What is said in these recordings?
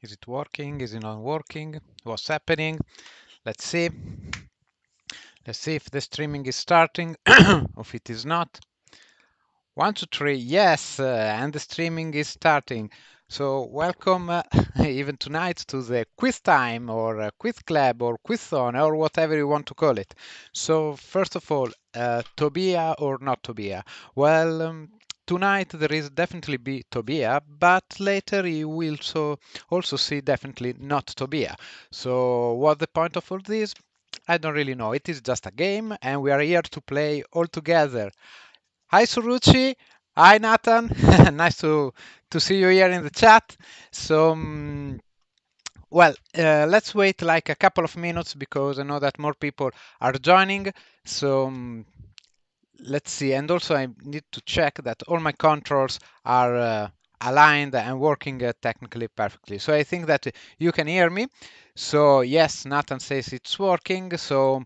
Is it working? Is it not working? What's happening? Let's see. Let's see if the streaming is starting or if it is not. 1, 2, 3. Yes, and the streaming is starting. So welcome even tonight to the quiz time or quiz club or quiz-on or whatever you want to call it. So first of all, Tobia or not Tobia? Well, tonight there is definitely be Tobia, but later you will also see definitely not Tobia. So what's the point of all this? I don't really know. It is just a game, and we are here to play all together. Hi, Suruchi. Hi, Nathan. Nice to see you here in the chat. So, well, let's wait like a couple of minutes because I know that more people are joining. So, let's see. And also, I need to check that all my controls are aligned and working technically perfectly. So I think that you can hear me. So yes, Nathan says it's working. So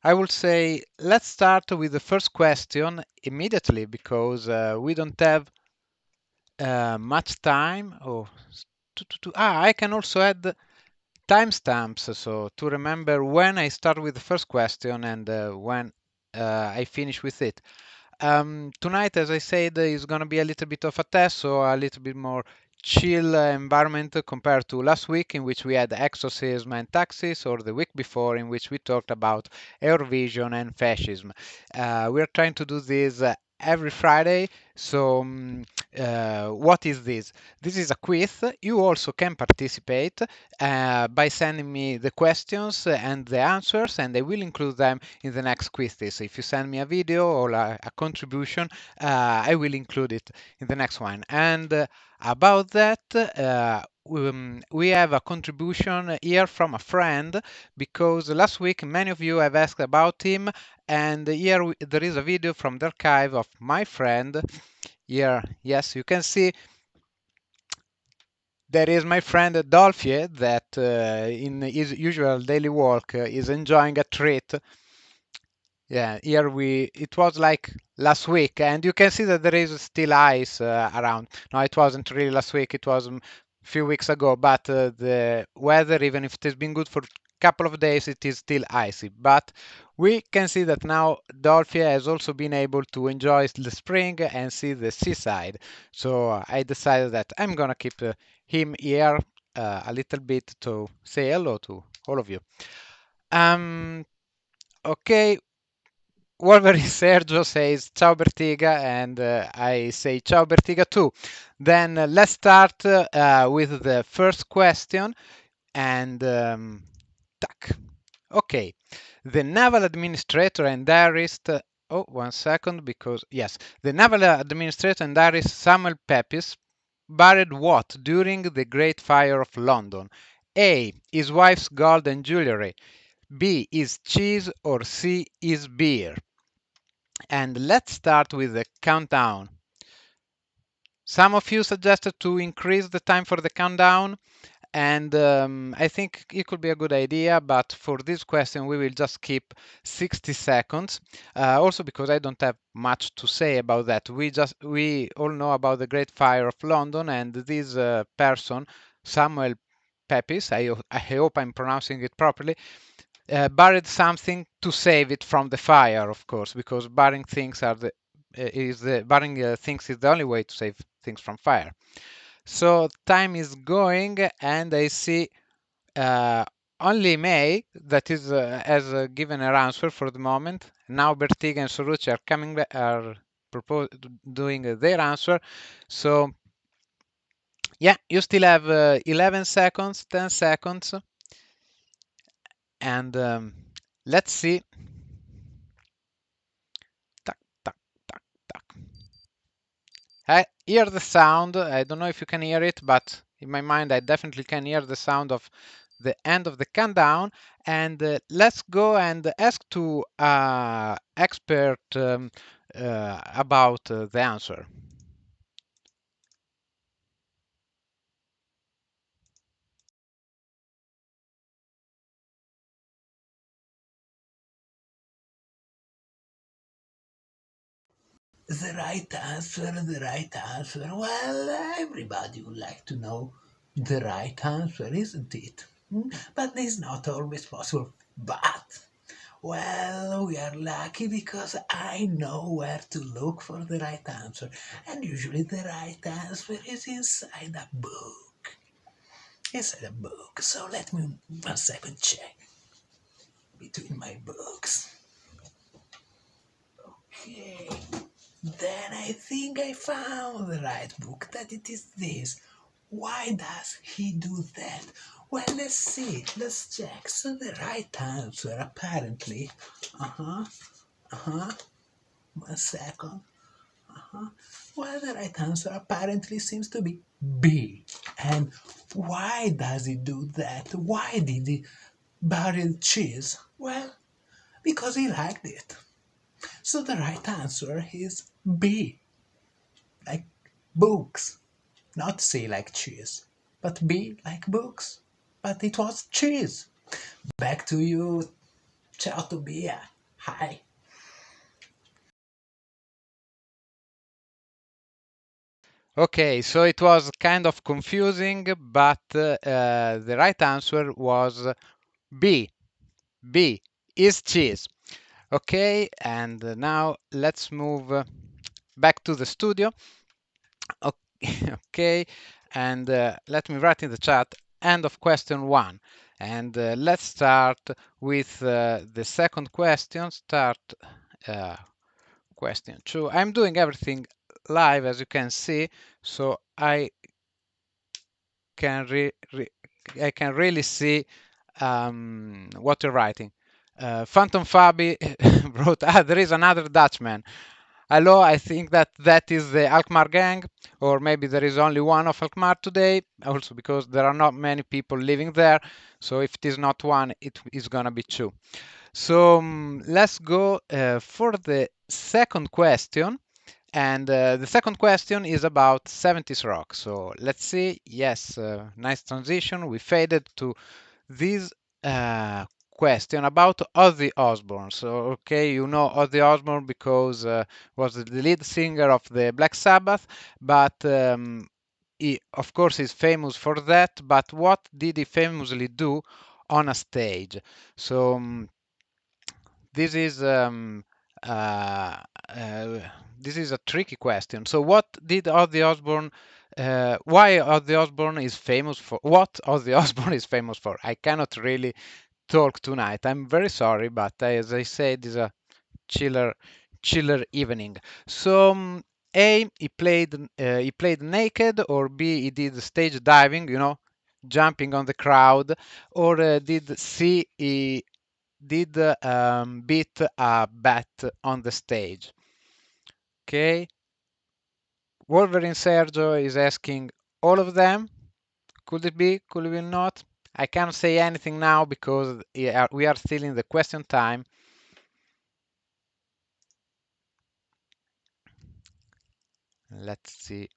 I will say let's start with the first question immediately because we don't have much time. Oh, I can also add timestamps so to remember when I start with the first question and when I finish with it. Tonight, as I said, is going to be a little bit of a test, so a little bit more chill environment compared to last week in which we had exorcism and taxis, or the week before in which we talked about Eurovision and fascism. We're trying to do this every Friday. So what is this? This is a quiz. You also can participate by sending me the questions and the answers, and I will include them in the next quizzes. If you send me a video or a contribution, I will include it in the next one. And about that, we have a contribution here from a friend because last week many of you have asked about him, and here there is a video from the archive of my friend. Here, yes, you can see there is my friend Dolphy that in his usual daily walk is enjoying a treat. Yeah, here it was like last week, and you can see that there is still ice around. No, it wasn't really last week, it was a few weeks ago, but the weather, even if it has been good for a couple of days, it is still icy. But we can see that now Dolphy has also been able to enjoy the spring and see the seaside. So I decided that I'm gonna keep him here a little bit to say hello to all of you. Um, okay, Wolverine Sergio says ciao Bertiga, and I say ciao Bertiga too. Then let's start with the first question. And tac. Okay, the naval administrator and diarist. Oh, 1 second, because yes, the naval administrator and diarist Samuel Pepys buried what during the Great Fire of London? A. His wife's gold and jewelry. B. Is cheese, or C. Is beer. And let's start with the countdown. Some of you suggested to increase the time for the countdown, and I think it could be a good idea, but for this question we will just keep 60 seconds. Also because I don't have much to say about that. We all know about the Great Fire of London, and this person, Samuel Pepys, I hope I'm pronouncing it properly, buried something to save it from the fire, of course, because burying things is the only way to save things from fire. So time is going, and I see uh, only May that is has given her answer for the moment. Now Bertiga and Sorucci are coming back, are doing their answer. So yeah, you still have 11 seconds, 10 seconds, and let's see. Tac, tac, tac, tac. I hear the sound. I don't know if you can hear it, but in my mind, I definitely can hear the sound of the end of the countdown. And let's go and ask to expert about the answer. The right answer, the right answer. Well, everybody would like to know The right answer, isn't it? But it's not always possible. But, well, we are lucky because I know where to look for the right answer. And usually the right answer is inside a book. Inside a book. So let me 1 second check between my books. Okay. Then I think I found the right book, that it is this. Why does he do that? Well, let's see, let's check. So the right answer, apparently, uh-huh, 1 second. Well, the right answer apparently seems to be B. And why does he do that? Why did he bury cheese? Well, because he liked it. So the right answer is B, like books. Not C like cheese, but B like books. But it was cheese. Back to you. Ciao Tobia. Hi. Okay, so it was kind of confusing, but the right answer was B. B is cheese. Okay, and now let's move back to the studio. Okay, and let me write in the chat end of question 1. And let's start with the second question. Start uh, question 2. I'm doing everything live, as you can see, so can I can really see what you're writing. Phantom Fabi wrote, there is another Dutchman. Hello, I think that is the Alkmaar gang, or maybe there is only one of Alkmaar today, also because there are not many people living there. So if it is not one, it is gonna be two. So let's go for the second question. And the second question is about 70s rock. So let's see. Yes, nice transition. We faded to this question about Ozzy Osbourne. So, okay, you know Ozzy Osbourne because was the lead singer of the Black Sabbath, but he, of course, is famous for that. But what did he famously do on a stage? So this is uh, uh, this is a tricky question. So what did Ozzy Osbourne why Ozzy Osbourne is famous for? What Ozzy Osbourne is famous for? I cannot really talk tonight. I'm very sorry, but as I said, it's a chiller chiller evening. So A, he played naked, or B, he did stage diving, jumping on the crowd, or did C, he did beat a bat on the stage. Okay, Wolverine Sergio is asking all of them. Could it be? Could it be not? I can't say anything now because we are still in the question time. Let's see.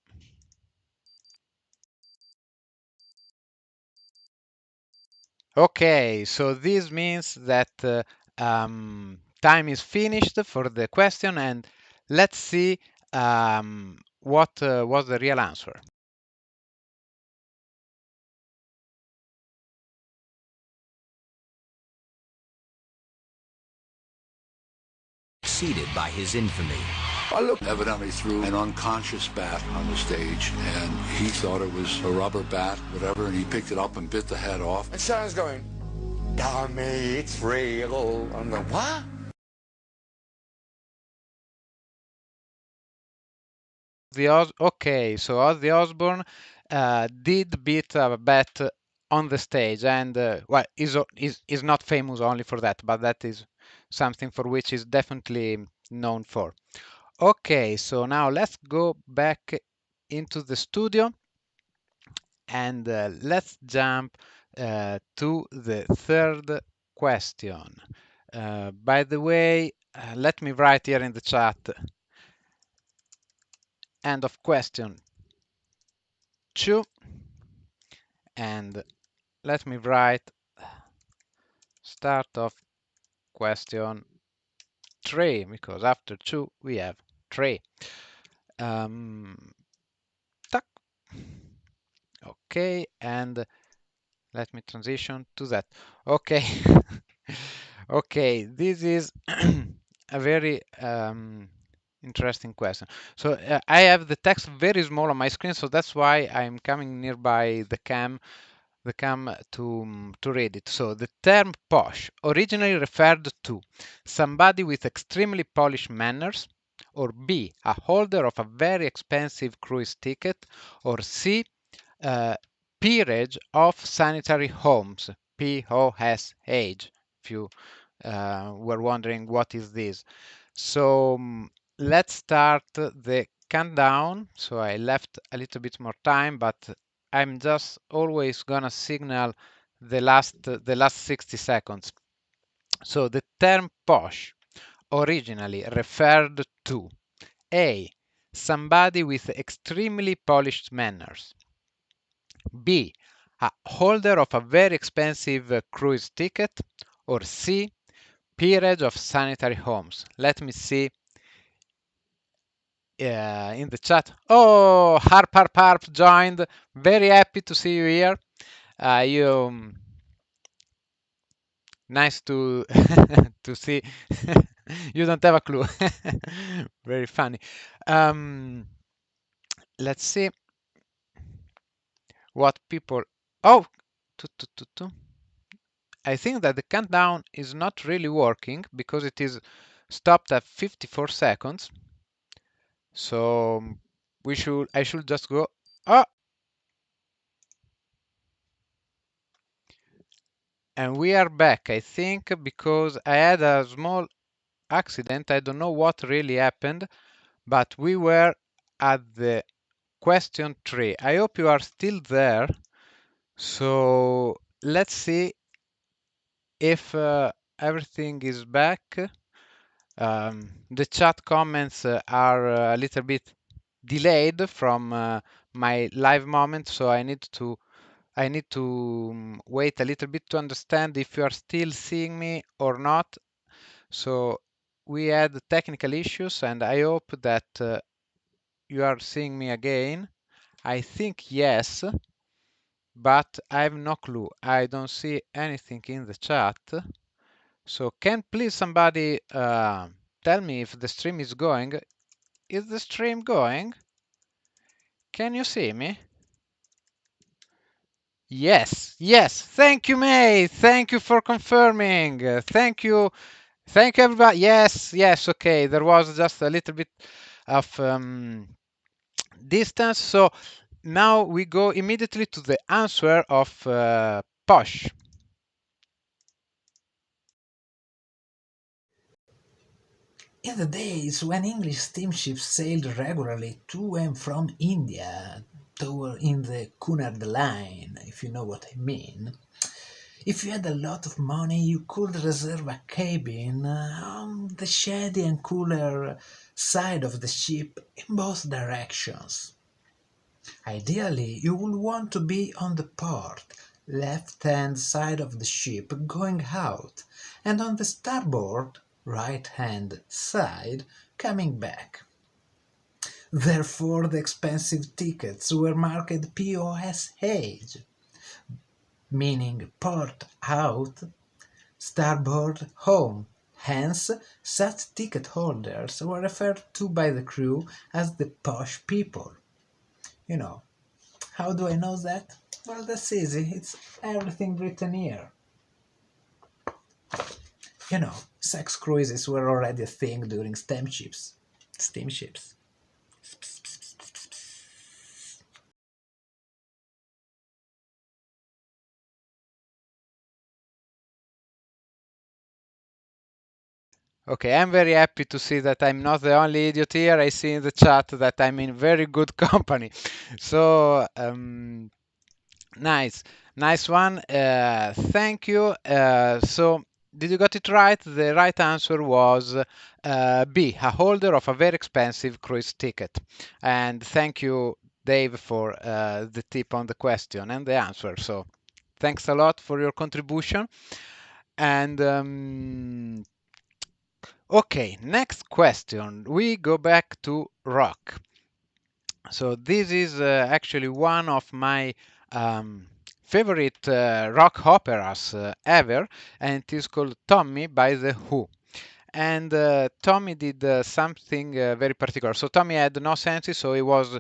Okay, so this means that time is finished for the question, and let's see what was the real answer. Seated by his infamy. I looked evidently threw an unconscious bat on the stage, and he thought it was a rubber bat, whatever, and he picked it up and bit the head off. And Sean's going, Tommy, it's real. I'm going, what? Okay, so Ozzy Osbourne did beat a bat on the stage, and well, is not famous only for that, but that is something for which he's definitely known for. Okay, so now let's go back into the studio and let's jump to the third question. By the way, let me write here in the chat end of question 2, and let me write start of question 3, because after 2 we have 3. Tac. okay, and let me transition to that. Okay. Okay, this is a very interesting question. So I have the text very small on my screen, so that's why I'm coming nearby the cam to read it. So the term posh originally referred to somebody with extremely polished manners, or B, a holder of a very expensive cruise ticket, or C, uh, peerage of sanitary homes, POSH, if you were wondering what is this. So let's start the countdown. So I left a little bit more time, but I'm just always gonna signal the last 60 seconds. So the term posh originally referred to A, somebody with extremely polished manners. B, a holder of a very expensive cruise ticket. Or C, peerage of sanitary homes. Let me see in the chat. Oh, Harp joined. Very happy to see you here. You nice to to see. You don't have a clue. Very funny. Um, let's see what people. Oh, I think that the countdown is not really working because it is stopped at 54 seconds. So I should just go. Oh, and we are back, I think, because I had a small accident. I don't know what really happened, but we were at the question 3. I hope you are still there. So let's see if everything is back. The chat comments are a little bit delayed from my live moment, so I need to wait a little bit to understand if you are still seeing me or not. So we had technical issues, and I hope that you are seeing me again. I think yes, but I have no clue. I don't see anything in the chat. So can please somebody tell me if the stream is going? Is the stream going? Can you see me? Yes, yes. Thank you, May. Thank you for confirming. Thank you. Thank you, everybody. Yes, yes. Okay. There was just a little bit of distance. So now we go immediately to the answer of Posh. In the days when English steamships sailed regularly to and from India, toward in the Cunard line, if you know what I mean, if you had a lot of money, you could reserve a cabin on the shady and cooler side of the ship in both directions. Ideally, you would want to be on the port, left-hand side of the ship going out, and on the starboard, right-hand side coming back. Therefore, the expensive tickets were marked POSH, meaning port out, starboard home. Hence, such ticket holders were referred to by the crew as the posh people. You know, how do I know that? Well, that's easy. It's everything written here. You know, sex cruises were already a thing during steamships. Steamships. Okay, I'm very happy to see that I'm not the only idiot here. I see in the chat that I'm in very good company. So, nice, nice one. Thank you. So, did you got it right? The right answer was B, a holder of a very expensive cruise ticket. And thank you, Dave, for the tip on the question and the answer. So, thanks a lot for your contribution. And okay, next question. We go back to rock. So this is actually one of my um, favorite rock operas ever, and it is called Tommy by The Who. And Tommy did something very particular. So Tommy had no senses, so he was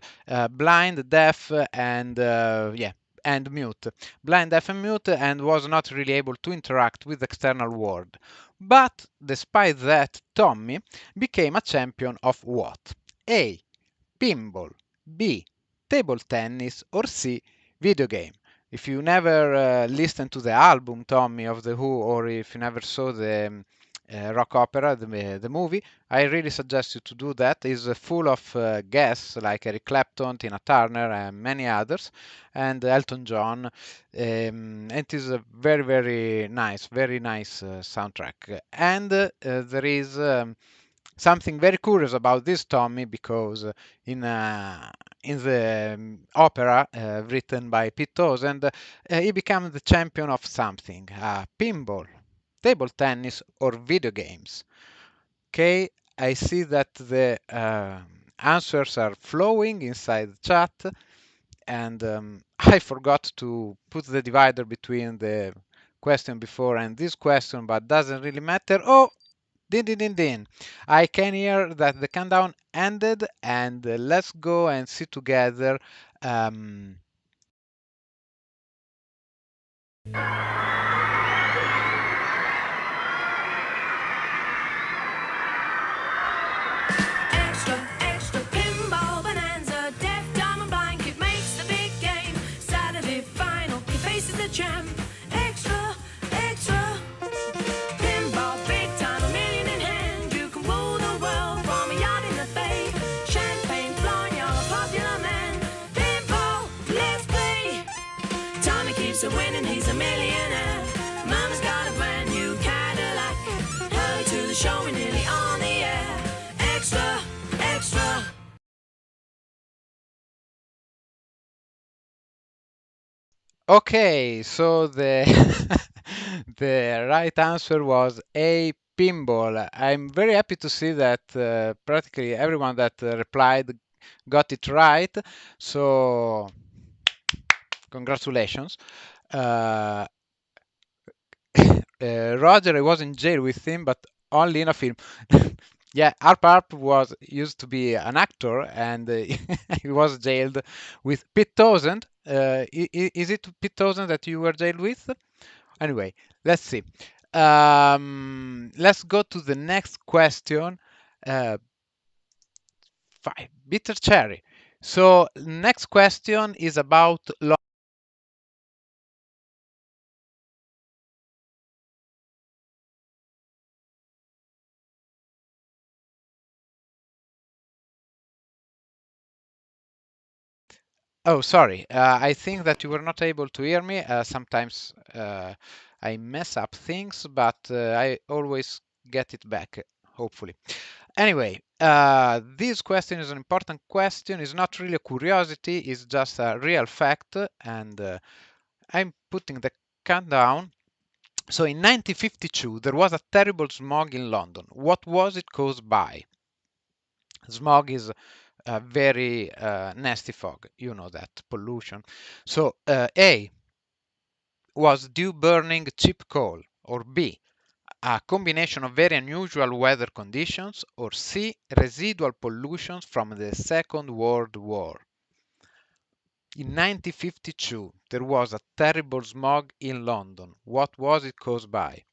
blind, deaf, and yeah, and mute. Blind, deaf, and mute, and was not really able to interact with the external world. But despite that, Tommy became a champion of what? A. Pinball. B. Table tennis. Or C. Video game. If you never listened to the album Tommy of The Who, or if you never saw the rock opera, the movie, I really suggest you to do that. It's full of guests like Eric Clapton, Tina Turner, and many others, and Elton John. It is a very nice soundtrack. And there is something very curious about this Tommy, because in the opera written by Pete Townsend, he became the champion of something: pinball, table tennis, or video games. Okay, I see that the answers are flowing inside the chat, and I forgot to put the divider between the question before and this question, but doesn't really matter. Oh, din din din din. I can hear that the countdown ended, and let's go and see together. Um, Extra, extra pinball bonanza, deaf, dumb and blanket makes the big game. Saturday final, he faces the champ. Extra, extra pinball, big time, a million in hand. You can rule the world from a yacht in the bay. Champagne flowing, you're a popular man. Pinball, let's play. Tommy keeps on winning, he's a millionaire. Mama's got a brand new Cadillac. Hurry to the show, we're nearly on the air. Extra, extra. okay, so the the right answer was A, pinball. I'm very happy to see that practically everyone that replied got it right. So congratulations. Uh, Roger, I was in jail with him, but only in a film. Yeah, Harp Harp was used to be an actor, and he was jailed with Pete Townsend. Is it Pete Townsend that you were jailed with? Anyway, let's see. Let's go to the next question. Uh, Bitter cherry. So next question is about Oh, sorry. I think that you were not able to hear me. Sometimes I mess up things, but I always get it back, hopefully. Anyway, this question is an important question. It's not really a curiosity, it's just a real fact. And I'm putting the countdown. So in 1952, there was a terrible smog in London. What was it caused by? Smog is a very nasty fog. You know that, pollution. So A was due burning cheap coal, or B, a combination of very unusual weather conditions, or C, residual pollution from the Second World War. In 1952, there was a terrible smog in London. What was it caused by?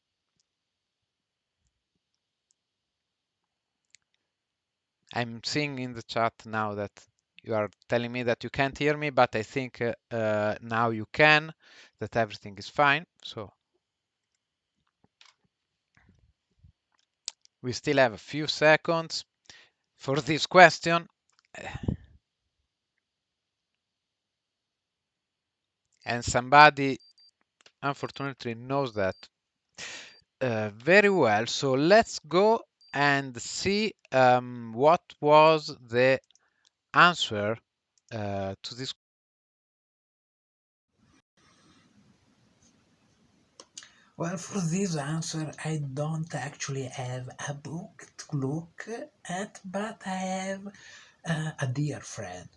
I'm seeing in the chat now that you are telling me that you can't hear me, but I think now you can, that everything is fine. So we still have a few seconds for this question. And somebody unfortunately knows that very well. So let's go and see what was the answer to this. Well, for this answer, I don't actually have a book to look at, but I have a dear friend.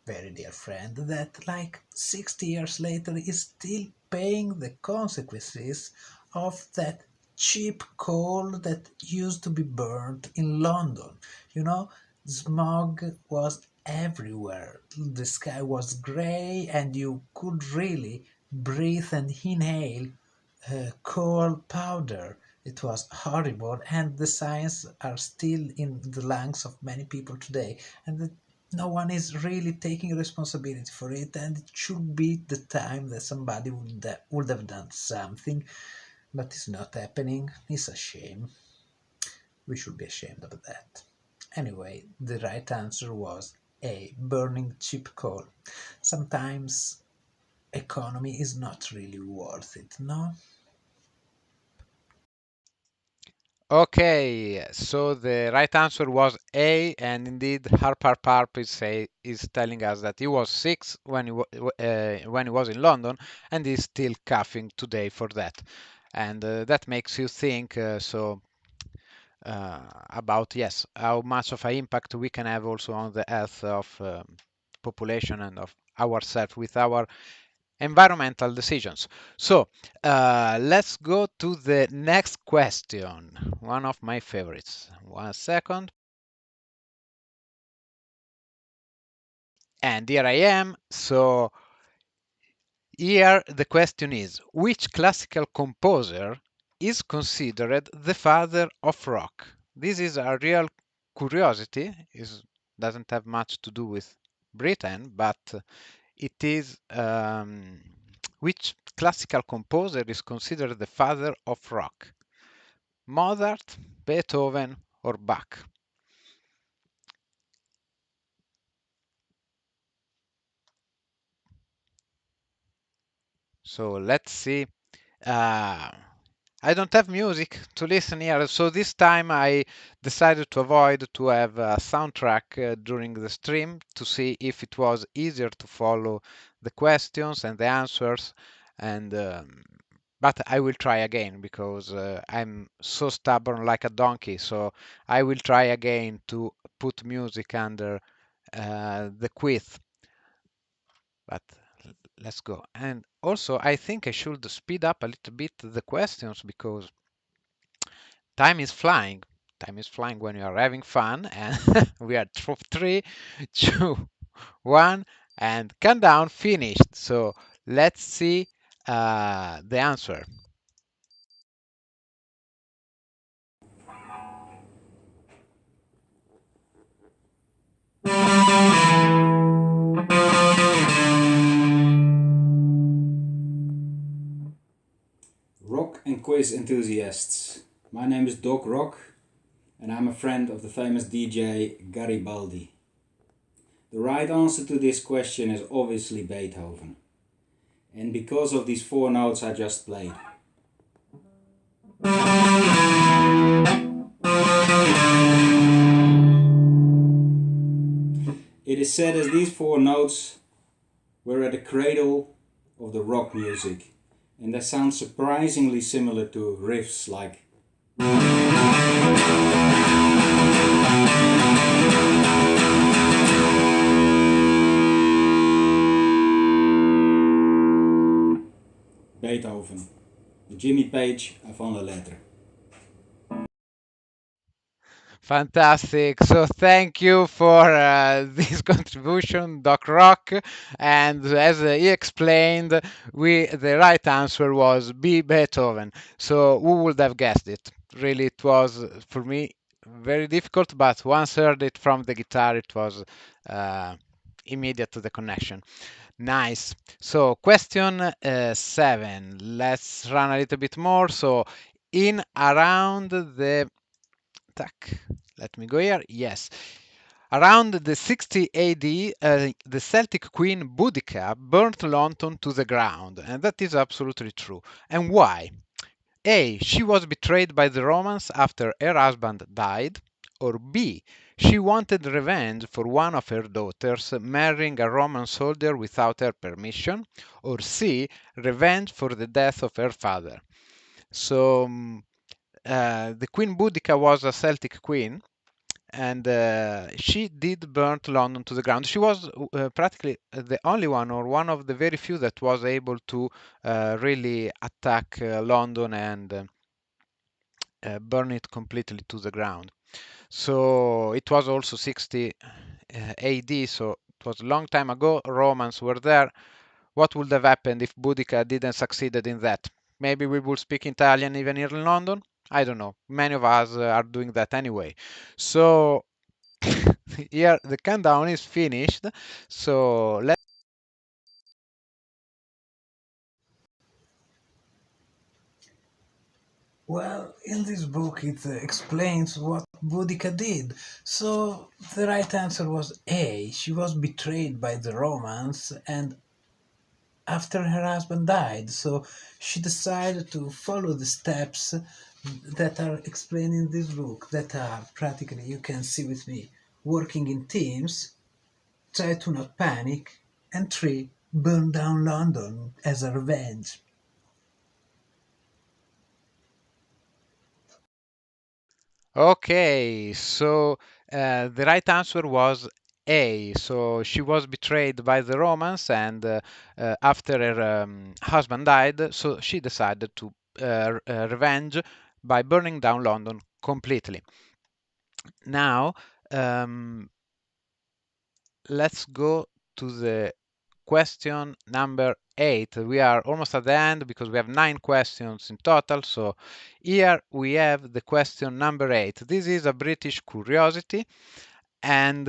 very dear friend, that like 60 years later is still paying the consequences of that cheap coal that used to be burned in London. You know, smog was everywhere. The sky was grey and you could really breathe and inhale coal powder. It was horrible, and the signs are still in the lungs of many people today. And no one is really taking responsibility for it. And it should be the time that somebody would have done something, but it's not happening. It's a shame. We should be ashamed of that. Anyway, the right answer was A, burning cheap coal. Sometimes economy is not really worth it, no? Okay, so the right answer was A, and indeed Harper Parp is telling us that he was 6 when he was in London, and he's still coughing today for that. And that makes you think about, yes, how much of an impact we can have also on the health of population and of ourselves with our environmental decisions. So let's go to the next question, one of my favorites. 1 second. And here I am. So here the question is, which classical composer is considered the father of rock? This is a real curiosity. It doesn't have much to do with Britain, but it is which classical composer is considered the father of rock? Mozart, Beethoven, or Bach? So let's see. Uh, I don't have music to listen here, so this time I decided to avoid to have a soundtrack during the stream to see if it was easier to follow the questions and the answers. And but I will try again because I'm so stubborn like a donkey. So I will try again to put music under the quiz. But let's go. And also, I think I should speed up a little bit the questions because time is flying. Time is flying when you are having fun. And we are 3, 2, 1, and countdown finished. So let's see the answer. Rock and quiz enthusiasts. My name is Doc Rock, and I'm a friend of the famous DJ Garibaldi. The right answer to this question is obviously Beethoven, and because of these 4 notes I just played. It is said as these 4 notes were at the cradle of the rock music, and they sound surprisingly similar to riffs like Beethoven, de Jimmy Page avant la lettre. Fantastic. So thank you for this contribution, Doc Rock. And as he explained, the right answer was B. Beethoven. So who would have guessed it? Really, it was for me very difficult, but once heard it from the guitar, it was uh, immediate to the connection. Nice. So question 7. Let's run a little bit more. So in around the tack. Let me go here. Yes. Around the 60 AD, the Celtic queen Boudica burnt London to the ground, and that is absolutely true. And why? A. She was betrayed by the Romans after her husband died. Or B. She wanted revenge for one of her daughters marrying a Roman soldier without her permission. Or C. Revenge for the death of her father. So the Queen Boudica was a Celtic queen, and she did burn London to the ground. She was practically the only one, or one of the very few, that was able to really attack London and burn it completely to the ground. So it was also 60 AD, so it was a long time ago. Romans were there. What would have happened if Boudica didn't succeeded in that? Maybe we would speak Italian even here in London? I don't know. Many of us are doing that anyway. So here the countdown is finished. So let's. Well, in this book it explains what Boudica did. So the right answer was A. She was betrayed by the Romans and after her husband died, so she decided to follow the steps that are explained in this book, that are practically, you can see with me, working in teams, try to not panic, and 3, burn down London as a revenge. Okay, so the right answer was A. So she was betrayed by the Romans, and after her husband died, so she decided to revenge by burning down London completely. Now, um, let's go to the question number 8. We are almost at the end because we have 9 questions in total. So here we have the question number 8. This is a British curiosity, and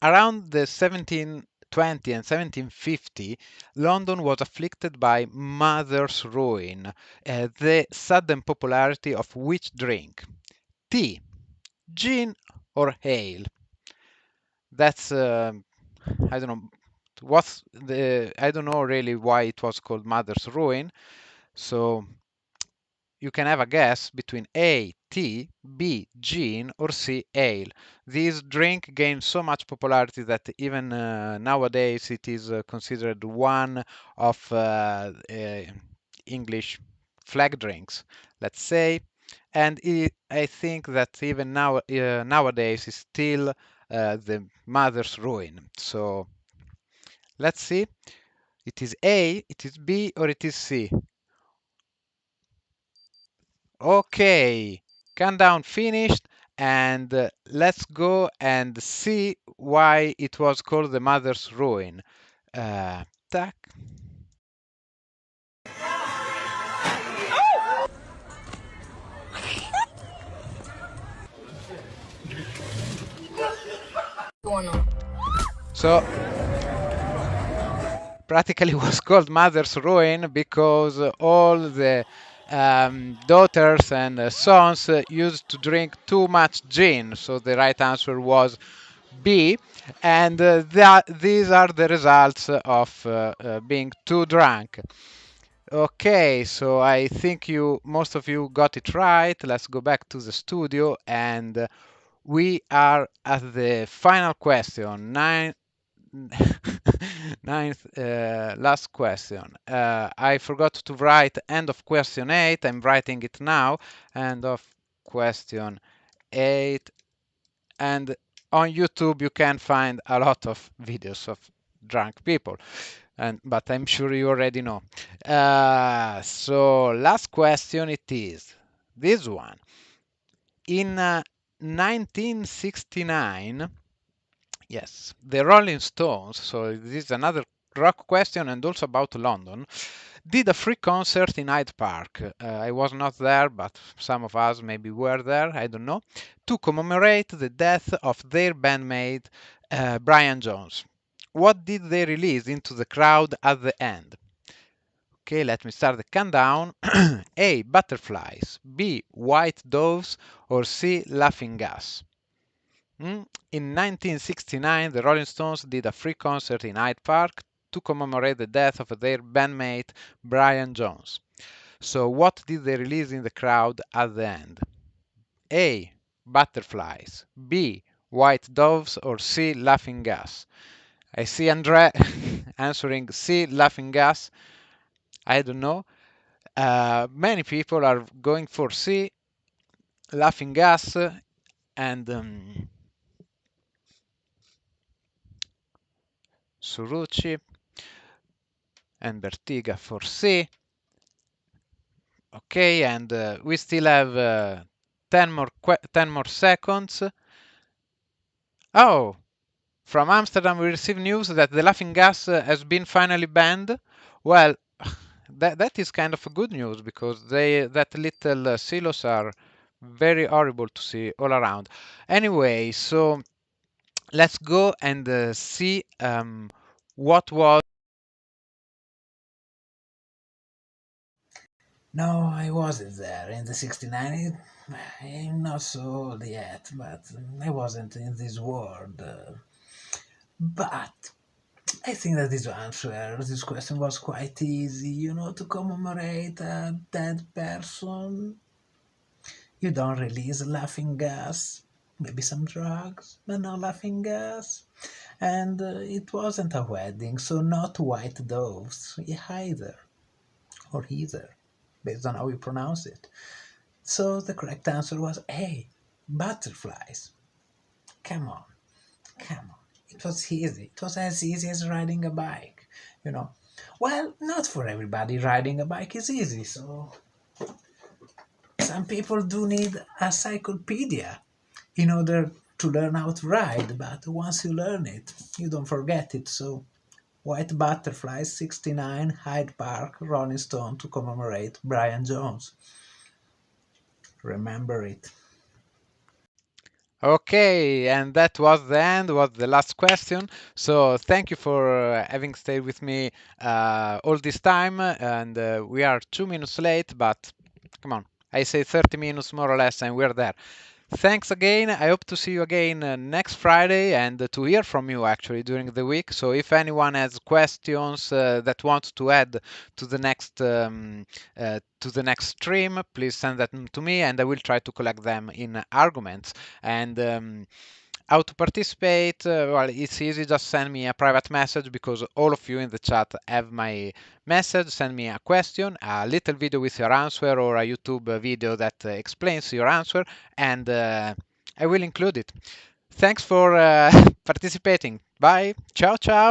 around the 1720 and 1750, London was afflicted by mother's ruin, the sudden popularity of which drink? Tea, gin, or ale? That's I don't know what's the I don't know really why it was called Mother's Ruin. So you can have a guess between A, tea, B, gin, or C, ale. This drink gained so much popularity that even nowadays it is considered one of English flag drinks, let's say. And I think that even nowadays is still the mother's ruin. So let's see. It is A, it is B, or it is C. Okay, countdown finished, and let's go and see why it was called the mother's ruin. Tac. So practically was called mother's ruin because all the daughters and sons used to drink too much gin. So the right answer was B, and these are the results of being too drunk. Okay, so I think most of you got it right. Let's go back to the studio, and we are at the final question, ninth, last question. I forgot to write end of question 8. I'm writing it now. End of question 8. And on YouTube you can find a lot of videos of drunk people. But I'm sure you already know. So last question it is this one. In 1969, yes, the Rolling Stones, so this is another rock question and also about London, did a free concert in Hyde Park. I was not there, but some of us maybe were there, I don't know, to commemorate the death of their bandmate Brian Jones. What did they release into the crowd at the end? Okay, let me start the countdown. A. Butterflies. B. White doves. Or C. Laughing gas. In 1969, the Rolling Stones did a free concert in Hyde Park to commemorate the death of their bandmate Brian Jones. So, what did they release in the crowd at the end? A. Butterflies. B. White doves. Or C. Laughing gas. I see Andre answering C. Laughing gas. I don't know. Many people are going for C. Laughing gas. and Surucci and Bertiga for C. Okay, and we still have 10 more seconds. Oh, from Amsterdam we received news that the laughing gas has been finally banned. Well, that is kind of good news because that little silos are very horrible to see all around. Anyway, so let's go and see what was. No, I wasn't there in the 69. I'm not so old yet, but I wasn't in this world. But I think that this question was quite easy. To commemorate a dead person, you don't release laughing gas. Maybe some drugs, but no laughing gas. And it wasn't a wedding, so not white doves either, or either, based on how you pronounce it. So the correct answer was A, butterflies. Come on, come on. It was easy. It was as easy as riding a bike, you know. Well, not for everybody riding a bike is easy, so some people do need a cyclopedia in order to learn how to ride, but once you learn it, you don't forget it. So, White Butterflies 69, Hyde Park, Rolling Stone to commemorate Brian Jones. Remember it. Okay, and that was the end, was the last question. So thank you for having stayed with me all this time. And we are 2 minutes late, but come on, I say 30 minutes more or less, and we're there. Thanks again. I hope to see you again next Friday and to hear from you actually during the week. So if anyone has questions that want to add to the next stream, please send them to me, and I will try to collect them in arguments. And how to participate? Well, it's easy. Just send me a private message because all of you in the chat have my message. Send me a question, a little video with your answer, or a YouTube video that explains your answer, and I will include it. Thanks for participating. Bye. Ciao, ciao.